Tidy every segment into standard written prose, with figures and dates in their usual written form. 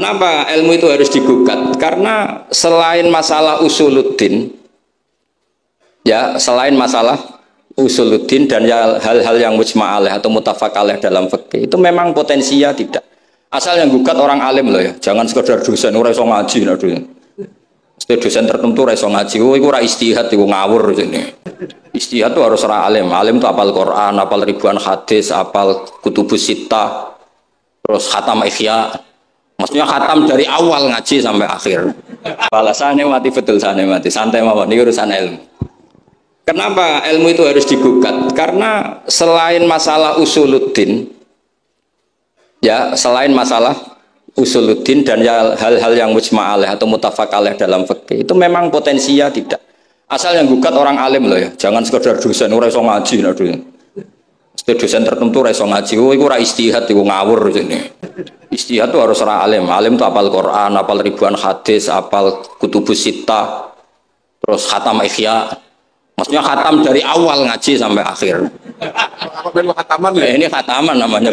Kenapa ilmu itu harus digugat? Karena selain masalah usuluddin, ya selain masalah usuluddin dan hal-hal yang mujma' alaih atau muttafaq alaih dalam fikih itu memang potensinya tidak. Asal yang gugat orang alim loh ya, jangan sekedar dosen ora iso ngaji nah dosen. Dosen tertentu ora iso ngaji, iku ora istihad iku ngawur jene. Istihad itu harus orang alim. Alim itu apal Quran, apal ribuan hadis, apal kutubus sittah, terus khatam ihya. Maksudnya khatam dari awal ngaji sampai akhir. Balasannya mati betul sana mati. Santai mawon, ini urusan ilmu. Kenapa ilmu itu harus digugat? Karena selain masalah usuluddin, ya selain masalah usuluddin dan hal-hal yang mujma' alaih atau muttafaq alaih dalam fikih itu memang potensinya tidak. Asal yang gugat orang alim loh ya, jangan sekedar dosen ora iso ngaji nah dosen. Dosen tertentu ora iso ngaji, iku ora istihad iku ngawur jene. Istihad itu harus orang alim. Alim itu apal Quran, apal ribuan hadis, apal kutubus sittah, terus khatam ihya. Maksudnya khatam dari awal ngaji sampai akhir. Apa benar khataman ya? Ini khataman namanya.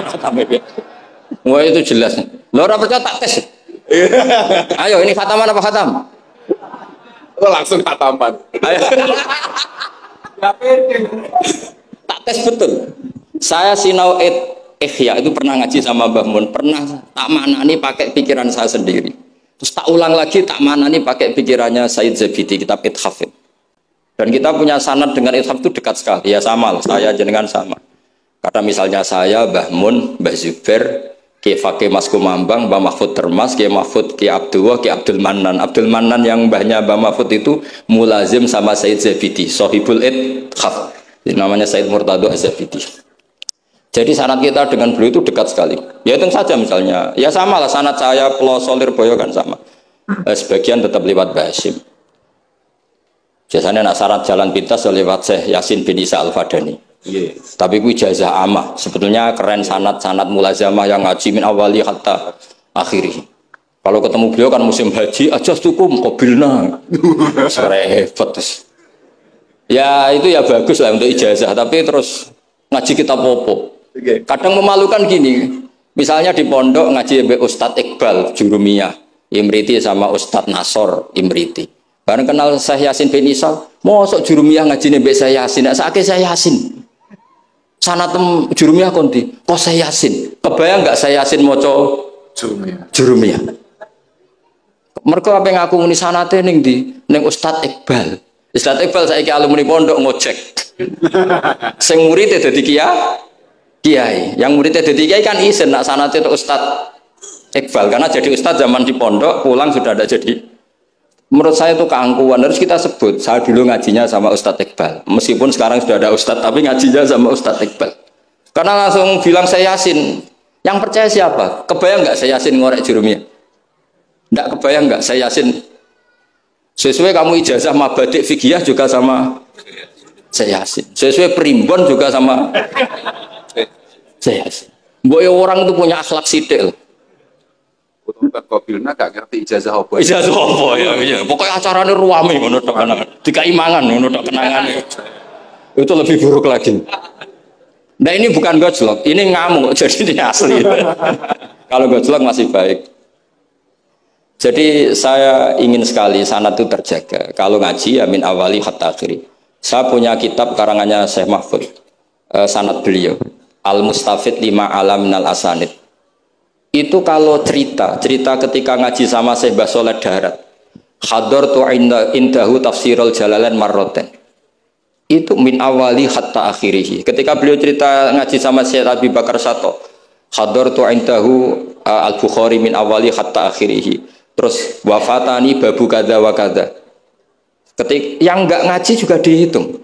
Khatam ihya. Wah itu jelas. Lo ora percaya tak tes. Ayo ini khataman apa khatam? Oh, langsung khataman. Ayo. Tak tes betul. Saya sinau ihya itu pernah ngaji sama Mbah Mun, pernah tak maknani pakai pikiran saya sendiri. Terus tak ulang lagi tak maknani pakai pikirannya Said Zabidi kitab Ithaf. Dan kita punya sanad dengan Ithaf itu dekat sekali. Ya sama lah, saya jenengan sama. Karena misalnya saya Mbah Mun, Mbah Zubair, Ki Fakih Mas Kumambang, Mbah Mahfud Termas, Ki Mahfud, Ki Abdullah, Ki Abdul Manan. Abdul Manan yang mbahnya Mbah Mahfud itu mulazim sama Said Zabidi, Sohibul Ithaf. Namanya Said Murtado Az-Zabidi. Jadi sanad kita dengan beliau itu dekat sekali. Ya itu saja misalnya, ya sama lah sanad saya Pelosolir Boyo kan sama. Sebagian tetap lewat Basim. Biasanya nak sanad jalan pintas lewat Syekh Yasin bin Isa Al-Fadani. Yeah. Tapi ku ijazah amah. Sebetulnya keren sanad mulazamah yang ngaji min awali hatta akhiri. Kalau ketemu beliau kan musim haji, ajastukum qabilna. Repot. Ya itu ya bagus lah untuk ijazah, tapi terus ngaji kitab popo. Kadang memalukan gini, misalnya di pondok ngaji Mbak Ustadz Iqbal Jurumiyah Imriti sama Ustadz Nasor Imriti. Bareng kenal Syekh Yasin bin Isa, mosok Jurumiyah ngaji Mbak Syekh Yasin, sakit Syekh Yasin. Sanatem Jurumiyah konti, kok Syekh Yasin? Kebayang nggak Syekh Yasin moco Jurumiyah? Mereka apa yang aku muni sanate ning di ning Ustadz Iqbal. Ustadz Iqbal saiki alumni pondok ngojek. Sing murid dadi kiai, yang muridnya jadi kiai kan izin nak sanate itu Ustadz Iqbal karena jadi Ustadz zaman di pondok pulang sudah ada jadi. Menurut saya itu keangkuhan harus kita sebut. Saya dulu ngajinya sama Ustadz Iqbal, meskipun sekarang sudah ada Ustadz tapi ngajinya sama Ustadz Iqbal. Karena langsung bilang saya Yasin. Yang percaya siapa? Kebayang nggak saya Yasin ngorek Jurumiyah? Nggak kebayang nggak saya Yasin? Sesuai kamu ijazah mabadik fikih juga sama saya Yasin. Sesuai primbon juga sama saya Yasin. Mbok orang itu punya akhlak sithik loh. Bukan kobilna gak ngerti ijazah apa. Ijazah apa ya? Iya. Pokoknya acarane ruame ngono tok kenangan. Dikai mangan ngono tok kenangan. Itu lebih buruk lagi. Nah ini bukan gojlok, ini ngamuk jadi ini asli. Kalau gojlok masih baik. Jadi saya ingin sekali sanad itu terjaga. Kalau ngaji ya min awali hatta akhiri. Saya punya kitab karangannya Syekh Mahfud. Sanad beliau Al-Mustafid 5 alam minal asanid. Itu kalau cerita ketika ngaji sama Syekh Mbah Soleh Darat. Hadartu indahu tafsirul jalalain marroten. Itu min awali hatta akhirih. Ketika beliau cerita ngaji sama Syekh Abi Bakar Sato. Hadartu indahu al-Bukhari min awali hatta akhirih. Terus wafatani babu kada wa kada. Ketika yang enggak ngaji juga dihitung.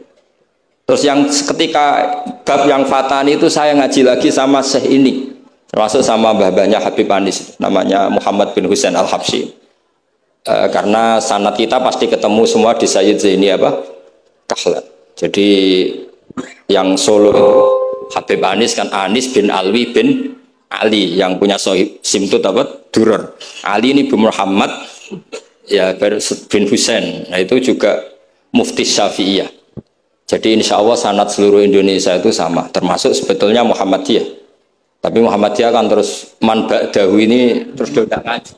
Terus yang ketika bab yang fatani itu saya ngaji lagi sama Syekh ini, termasuk sama mbah-mbahnya Habib Anis, namanya Muhammad bin Husain Al-Habsyi. Karena sanad kita pasti ketemu semua di Sayyid Zaini Kahlan. Jadi yang Solo itu Habib Anis kan Anis bin Alwi bin Ali yang punya simtut Duror. Ali ini bin Muhammad ya bin Husain. Nah itu juga mufti Syafi'iyah. Jadi insya Allah sanad seluruh Indonesia itu sama, termasuk sebetulnya Muhammadiyah. Tapi Muhammadiyah kan terus man ba'dahu ini terus dodak ngaji.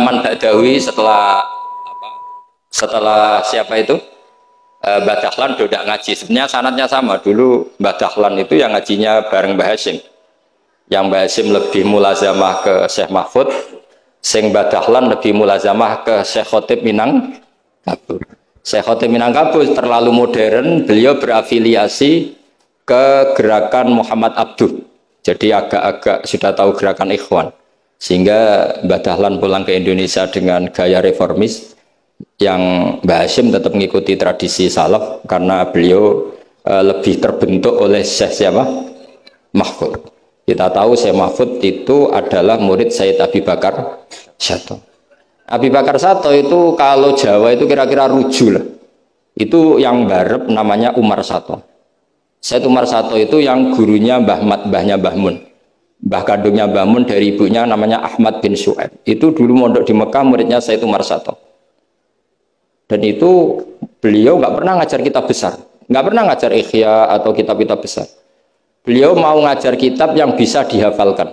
Man ba'dahu setelah siapa itu? Mbah Dahlan dodak ngaji. Sebenarnya sanadnya sama. Dulu Mbah Dahlan itu yang ngajinya bareng Mbah Hasyim. Yang Mbah Hasyim lebih mulazamah ke Syekh Mahfud, sing Mbah Dahlan lebih mulazamah ke Syekh Khotib Minangkabau. Syekh Khotib Minangkabau terlalu modern, beliau berafiliasi ke gerakan Muhammad Abduh. Jadi agak-agak sudah tahu gerakan Ikhwan. Sehingga Mbah Dahlan pulang ke Indonesia dengan gaya reformis, yang Mbah Hasyim tetap mengikuti tradisi salaf karena beliau lebih terbentuk oleh Syekh siapa? Mahfud. Kita tahu Syekh Mahfud itu adalah murid Sayyid Abi Bakar Sato. Abi Bakar Sato itu kalau Jawa itu kira-kira ruju lah. Itu yang barep namanya Umar Sato. Sayyid Umar Sato itu yang gurunya mbahnya Mbah Mun. Mbah kandungnya Mbah Mun dari ibunya namanya Ahmad bin Syu'aib. Itu dulu mondok di Mekah muridnya Sayyid Umar Sato. Dan itu beliau nggak pernah ngajar kitab besar. Nggak pernah ngajar Ikhya atau kitab-kitab besar. Beliau mau ngajar kitab yang bisa dihafalkan.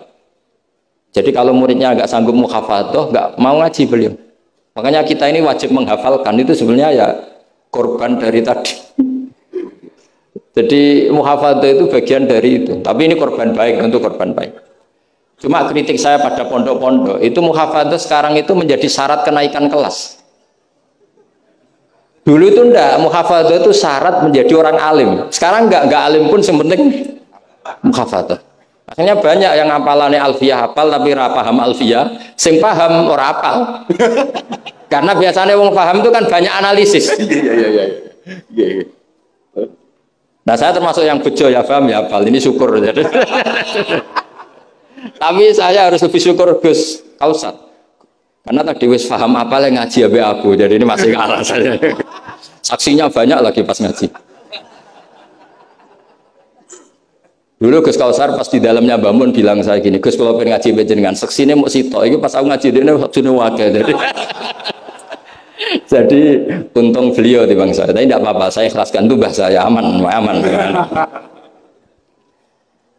Jadi kalau muridnya nggak sanggup muhafadzah, nggak mau ngaji beliau. Makanya kita ini wajib menghafalkan, itu sebenarnya ya korban dari tadi. Jadi muhafadzah itu bagian dari itu. Tapi ini korban baik, tentu korban baik. Cuma kritik saya pada pondok-pondok, itu muhafadzah sekarang itu menjadi syarat kenaikan kelas. Dulu itu enggak, muhafadzah itu syarat menjadi orang alim. Sekarang enggak alim pun yang penting muhafadzah. Akhirnya banyak yang hafalannya alfiyah hafal tapi ora paham alfiyah, sing paham ora hafal. Karena biasanya wong paham itu kan banyak analisis. Iya. Nah, saya termasuk yang bejo ya paham ya hafal. Ini syukur. Tapi saya harus lebih syukur Gus Kausat. Karena tadi wis paham apa yang ngaji abe aku. Jadi ini masih kalah saya. Saksinya banyak lagi pas ngaji. Dulu Gus Kausar pas di dalamnya Mbah bilang saya gini, Gus kalau pengen ngaji dengan seksine mau sitok, ini pas aku ngaji dia sudah wakil. Jadi untung beliau di bangsa. Tapi tidak apa-apa, saya ikhlaskan itu bahasa saya aman.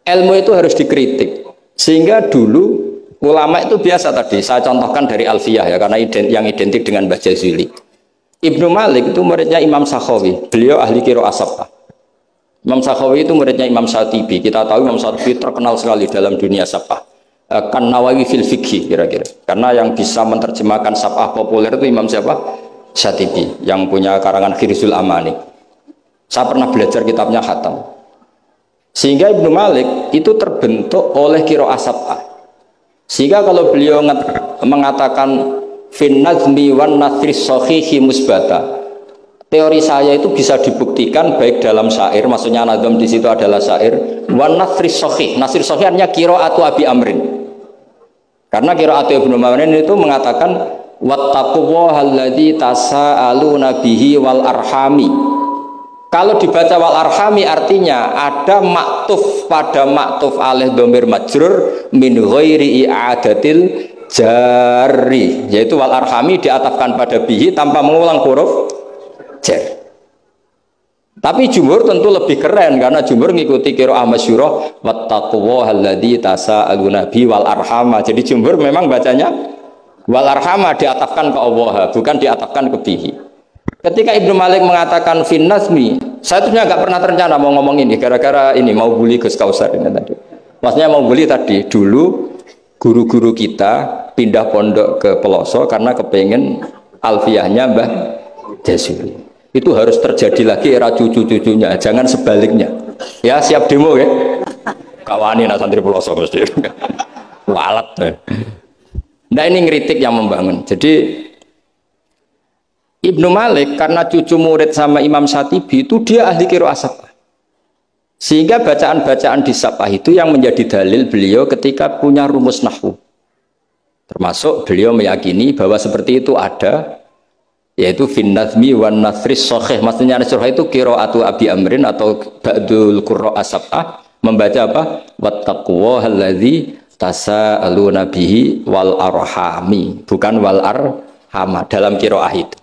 Ilmu itu harus dikritik. Sehingga dulu ulama itu biasa tadi. Saya contohkan dari Alfiyah ya, karena yang identik dengan Mbah Jazuli. Ibnu Malik itu muridnya Imam Sakhawi. Beliau ahli qiraah sab'ah. Imam Sakhawi itu muridnya Imam Syatibi. Kita tahu Imam Syatibi terkenal sekali dalam dunia sab'ah. Kan Nawawi fil fikhi kira-kira. Karena yang bisa menerjemahkan sab'ah populer itu Imam siapa? Syatibi, yang punya karangan Khirzul Amani. Saya pernah belajar kitabnya khatam. Sehingga Ibnu Malik itu terbentuk oleh qiraah sab'ah. Sehingga kalau beliau mengatakan fin nazmi wan nasri sahihi musbata, teori saya itu bisa dibuktikan baik dalam syair, maksudnya nazam di situ adalah syair, wan nasri sahih. Nasri sahih artinya qiraatu Abi Amrin. Karena qiraatu Ibnu Amrin itu mengatakan wattaqullahalladzi tasaaluna bihi wal arhami. Kalau dibaca wal arhami artinya ada maktuf pada maktuf alih dhamir majrur min ghairi i'adatil jari, yaitu wal arhami diatafkan pada bihi tanpa mengulang huruf jar. Tapi jumhur tentu lebih keren karena jumhur ngikuti qiraah masyhurah wattaqullahalladzi tasaaluna bi wal arhama. Jadi jumhur memang bacanya wal arhama diatafkan ke Allah, bukan diatafkan ke bihi. Ketika Ibnu Malik mengatakan fin nazmi, saya tuh nggak pernah terencana mau ngomong ini gara-gara ini mau bully Gus Kausar ini tadi. Maksudnya mau bully tadi, dulu guru-guru kita pindah pondok ke Peloso karena kepengen alfiyahnya Mbah Jazuli. Itu harus terjadi lagi era cucu-cucunya, jangan sebaliknya. Ya siap demo ya. Kawani nak santri Peloso mesti. Walat. Nah ini ngeritik yang membangun. Jadi Ibnu Malik karena cucu murid sama Imam Syatibi itu dia ahli qiraah sab'ah. Sehingga bacaan-bacaan di sab'ah itu yang menjadi dalil beliau ketika punya rumus nahwu. Termasuk beliau meyakini bahwa seperti itu ada, yaitu fin nazmi wan nasris sahih. Maksudnya nasrah itu qiraatu Abi Amrin atau ba'dul qurra sab'ah, membaca apa? Wattaqullahalladzi tasaaluna bihi wal arhami, bukan wal arhama dalam qiraah itu.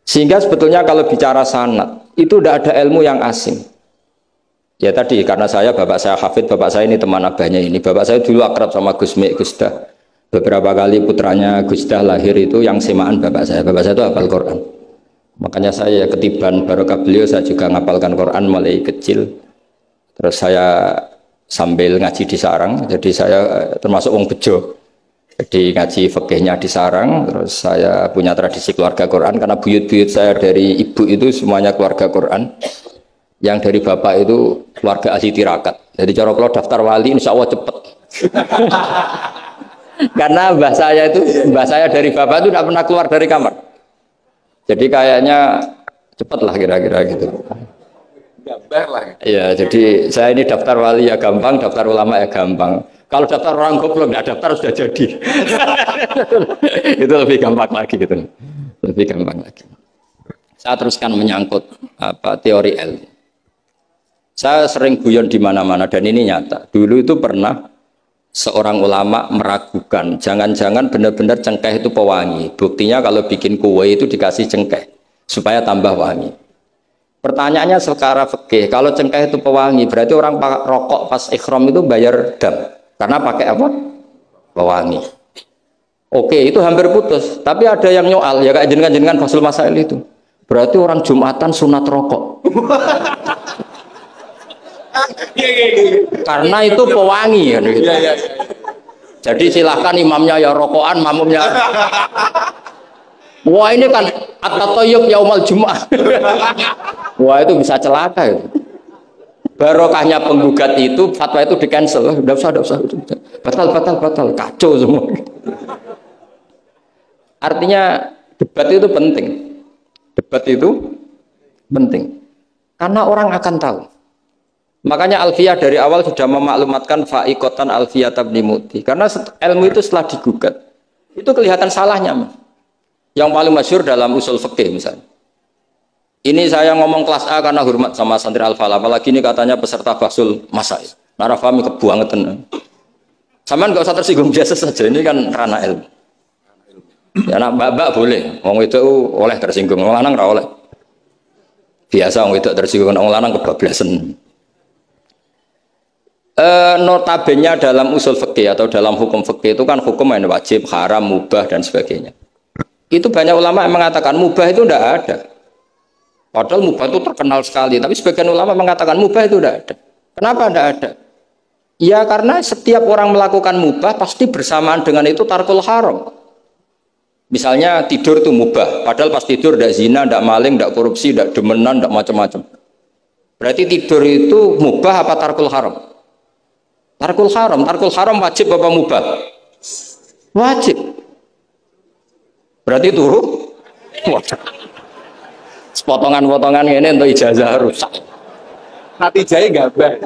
Sehingga sebetulnya kalau bicara sanad itu tidak ada ilmu yang asing. Ya tadi karena bapak saya hafid, bapak saya ini teman abahnya ini. Bapak saya dulu akrab sama Gus Mik, Gus Dah. Beberapa kali putranya Gus Dah lahir itu yang semaan bapak saya. Bapak saya itu hafal Quran. Makanya saya ketiban barokah beliau, saya juga ngapalkan Quran mulai kecil. Terus saya sambil ngaji di sarang, jadi saya termasuk wong bejo. Jadi ngaji fikihnya di sarang, terus saya punya tradisi keluarga Quran karena buyut-buyut saya dari ibu itu semuanya keluarga Quran. Yang dari bapak itu keluarga ahli tirakat. Jadi cara kalau daftar wali insya Allah cepet. Karena mbah saya dari bapak itu tidak pernah keluar dari kamar. Jadi kayaknya cepet lah kira-kira gitu. Gambar lah. Iya, jadi saya ini daftar wali ya gampang, daftar ulama ya gampang. Kalau daftar orang goblok nggak daftar sudah jadi. Itu lebih gampang lagi gitu. Lebih gampang lagi. Saya teruskan menyangkut teori L. Saya sering guyon di mana-mana dan ini nyata. Dulu itu pernah seorang ulama meragukan, jangan-jangan benar-benar cengkeh itu pewangi. Buktinya kalau bikin kue itu dikasih cengkeh supaya tambah wangi. Pertanyaannya secara fikih, kalau cengkeh itu pewangi, berarti orang rokok pas ikhram itu bayar dam karena pakai apa? Pewangi. Oke, itu hampir putus. Tapi ada yang nyoal, ya kayak jenengan Fasul Masail itu. Berarti orang Jumatan sunat rokok. Karena itu pewangi kan gitu. Jadi silahkan imamnya ya rokokan, makmumnya. Wah ini kan at-tatayyub yaumal Jumat. Wah itu bisa celaka itu. Barokahnya penggugat itu fatwa itu di cancel. Udah usah. Batal, kacau semua. Artinya debat itu penting. Debat itu penting. Karena orang akan tahu. Makanya Alfiyah dari awal sudah memaklumatkan fa'iqatan Alfiyah tabni muti. Karena ilmu itu setelah digugat, itu kelihatan salahnya. Yang paling masyhur dalam usul fikih misalnya. Ini saya ngomong kelas A karena hormat sama santri Al-Falah. Apalagi ini katanya peserta Fasul Masail. Nara fahmi kebuangetan. Samaan nggak usah tersinggung biasa saja. Ini kan ranah ilmu. Ya anak mbak boleh. Wong itu oleh tersinggung. Wong lanang ra oleh. Biasa wong itu tersinggung. Wong lanang kebablasan. Notabene dalam usul fikih atau dalam hukum fikih itu kan hukum yang wajib, haram, mubah dan sebagainya. Itu banyak ulama yang mengatakan mubah itu tidak ada. Padahal mubah itu terkenal sekali, tapi sebagian ulama mengatakan mubah itu tidak ada. Kenapa tidak ada? Ya karena setiap orang melakukan mubah pasti bersamaan dengan itu tarkul haram. Misalnya tidur itu mubah, padahal pas tidur tidak zina, tidak maling, tidak korupsi, tidak demenan, tidak macam-macam. Berarti tidur itu mubah apa tarkul haram? Tarkul haram wajib apa mubah? Wajib. Berarti turu. Potongan-potongan ini untuk ijazah rusak. Nanti jaya gambar.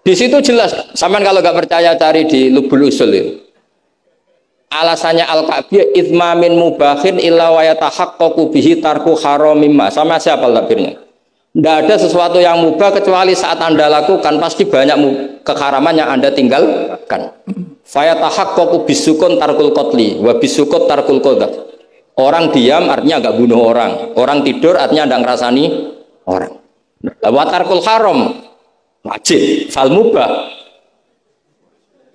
Di situ jelas. Sampean kalau nggak percaya cari di Lubul Usul itu. Alasannya Al-Ka'biyah idmamin mubahin illa wa yatahaqqaqu bihi tarku haramimma. Sama siapa takbirnya? Tidak ada sesuatu yang mubah kecuali saat Anda lakukan pasti banyak keharaman yang Anda tinggalkan. Fayatahaqqaqu bisukun tarkul qatli wa bisukut tarkul qadha. Orang diam artinya enggak bunuh orang. Orang tidur artinya enggak ngerasani orang. Wa tarkul haram wajib, fal mubah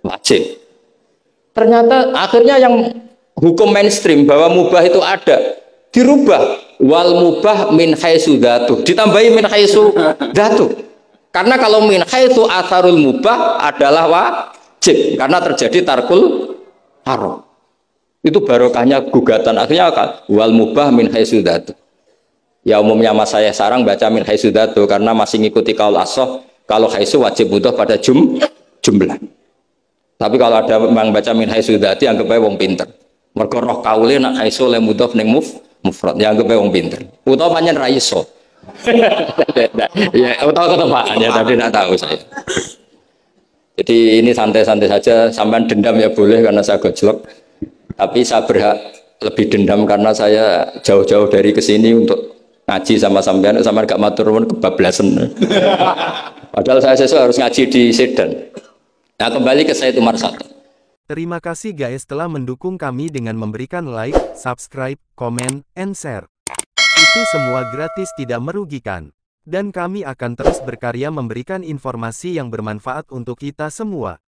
wajib. Ternyata akhirnya yang hukum mainstream bahwa mubah itu ada dirubah. Wal mubah min haitsu dzatuh, ditambahi min haitsu dzatuh. Karena kalau min haitsu atharul mubah adalah wajib karena terjadi tarkul haram. Itu barokahnya gugatan. Akhirnya wal mubah min haitsu dzatuh. Ya umumnya mas saya sarang baca min haitsu dzatuh karena masih ngikuti kaul ashah kalau haitsu wajib butuh pada jumlah. Tapi kalau ada yang baca min haitsu dzati anggap ae wong pinter. Mergo roh kaule nak haitsu le mudhof ning mufrad ya anggap wong pinter. Utawa pancen ra iso. Ya utawa ketepaan ya tapi tidak tahu saya. Jadi ini santai-santai saja, sampean dendam ya boleh karena saya gojlok. Tapi saya berhak lebih dendam karena saya jauh-jauh dari kesini untuk ngaji sama sampean gak matur nuwun kebablasan. Padahal saya sesuk harus ngaji di Sedan. Nah kembali ke Said Umar Sato. Terima kasih guys telah mendukung kami dengan memberikan like, subscribe, comment, and share. Itu semua gratis, tidak merugikan. Dan kami akan terus berkarya memberikan informasi yang bermanfaat untuk kita semua.